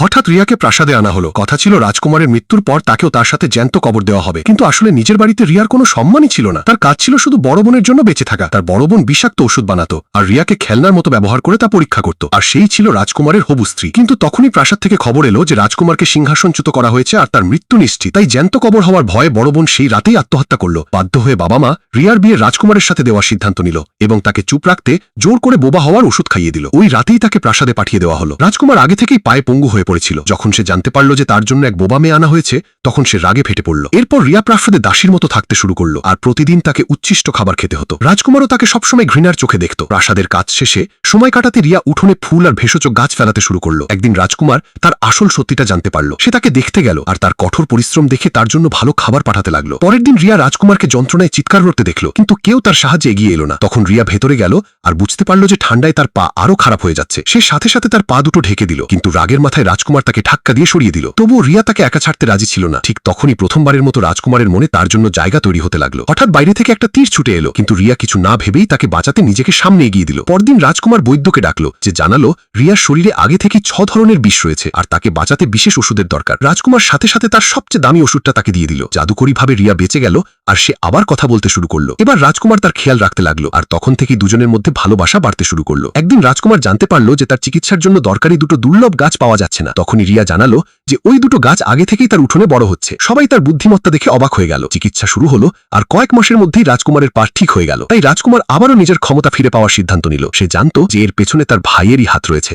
হঠাৎ রিয়াকে প্রাসাদে আনা হলো। কথা ছিল রাজকুমারের মৃত্যুর পর তাকেও তার সাথে জ্যান্ত কবর দেওয়া হবে, কিন্তু আসলে নিজের বাড়িতে রিয়ার কোনো সম্মানই ছিল না। তার কাজ ছিল শুধু বড় বোনের জন্য বেঁচে থাকা। তার বড় বোন বিষাক্ত ওষুধ বানাতো আর রিয়াকে খেলনার মতো ব্যবহার করে তা পরীক্ষা করত, আর সেই ছিল রাজকুমারের হবু স্ত্রী। কিন্তু তখনই প্রাসাদ থেকে খবর এলো যে রাজকুমারকে সিংহাসনচ্যুত করা হয়েছে আর তার মৃত্যু নিশ্চিত। তাই জ্যান্ত কবর হওয়ার ভয়ে বড় বোন সেই রাতেই আত্মহত্যা করলো। বাধ্য হয়ে বাবা মা রিয়ার বিয়ে রাজকুমারের সাথে দেওয়ার সিদ্ধান্ত নিল এবং তাকে চুপ রাখতে জোর করে বোবা হওয়ার ওষুধ খাইয়ে দিল। ওই রাতেই তাকে প্রাসাদে পাঠিয়ে দেওয়া হলো। রাজকুমার আগে থেকেই পায়ে পঙ্গু হয়ে পড়েছিল। যখন সে জানতে পারল যে তার জন্য এক বোবা মেয়ে আনা হয়েছে, তখন সে রাগে ফেটে পড়ল। এরপর রিয়া প্রাসাদে দাসীর মতো থাকতে শুরু করলো আর প্রতিদিন তাকে উচ্ছিষ্ট খাবার খেতে হতো। রাজকুমারও তাকে সবসময় ঘৃণার চোখে দেখত। প্রাসাদের কাজ শেষে সময় কাটাতে রিয়া উঠোনে ফুল আর ভেষজ গাছ ফেলাতে শুরু করলো। একদিন রাজকুমার তার আসল সত্যিটা জানতে পারল। সে তাকে দেখতে গেল আর তার কঠোর পরিশ্রম দেখে তার জন্য ভালো খাবার পাঠাতে লাগলো। পরের দিন রিয়া রাজকুমারকে যন্ত্রণায় চিৎকার করতে দেখল, কিন্তু কেউ তার সাহায্যে এগিয়ে এলো না। তখন রিয়া ভেতরে গেল আর বুঝতে পারল যে ঠান্ডায় তার পা আরো খারাপ হয়ে যাচ্ছে। সে সাথে সাথে তার পা দুটো ঢেকে দিল, কিন্তু রাগের মাথায় রাজকুমার তাকে ধাক্কা দিয়ে সরিয়ে দিল। তবুও রিয়া তাকে একা ছাড়তে রাজি ছিল না। ঠিক তখনই প্রথমবারের মতো রাজকুমারের মনে তার জন্য জায়গা তৈরি হতে লাগলো। হঠাৎ বাইরে থেকে একটা তীর ছুটে এলো, কিন্তু রিয়া কিছু না ভেবেই তাকে বাঁচাতে নিজেকে সামনে এগিয়ে দিল। পরদিন রাজকুমার বৈদ্যকে ডাকলো, যে জানালো রিয়ার শরীরে আগে থেকেই 6 ধরনের বিষ রয়েছে আর তাকে বাঁচাতে বিশেষ ওষুধের দরকার। রাজকুমার সাথে সাথে তার সবচেয়ে দামি ওষুধটা তাকে দিয়ে দিল। জাদুকরীভাবে রিয়া বেঁচে গেল আর সে আবার কথা বলতে শুরু করলো। এবার রাজকুমার তার খেয়াল রাখতে লাগলো আর তখন থেকেই দুজনের মধ্যে ভালোবাসা বাড়তে শুরু করলো। একদিন রাজকুমার জানতে পারলো যে তার চিকিৎসার জন্য দরকারি দুটো দুর্লভ গাছ পাওয়া যাচ্ছে না। তখনই রিয়া জানালো যে ওই দুটো গাছ আগে থেকেই তার উঠোনে বড় হচ্ছে। সবাই তার বুদ্ধিমত্তা দেখে অবাক হয়ে গেল। চিকিৎসা শুরু হলো আর কয়েক মাসের মধ্যেই রাজকুমারের পা ঠিক হয়ে গেল। তাই রাজকুমার আবারও নিজের ক্ষমতা ফিরে পাওয়ার সিদ্ধান্ত নিল। সে জানতো যে এর পেছনে তার ভাইয়েরই হাত রয়েছে।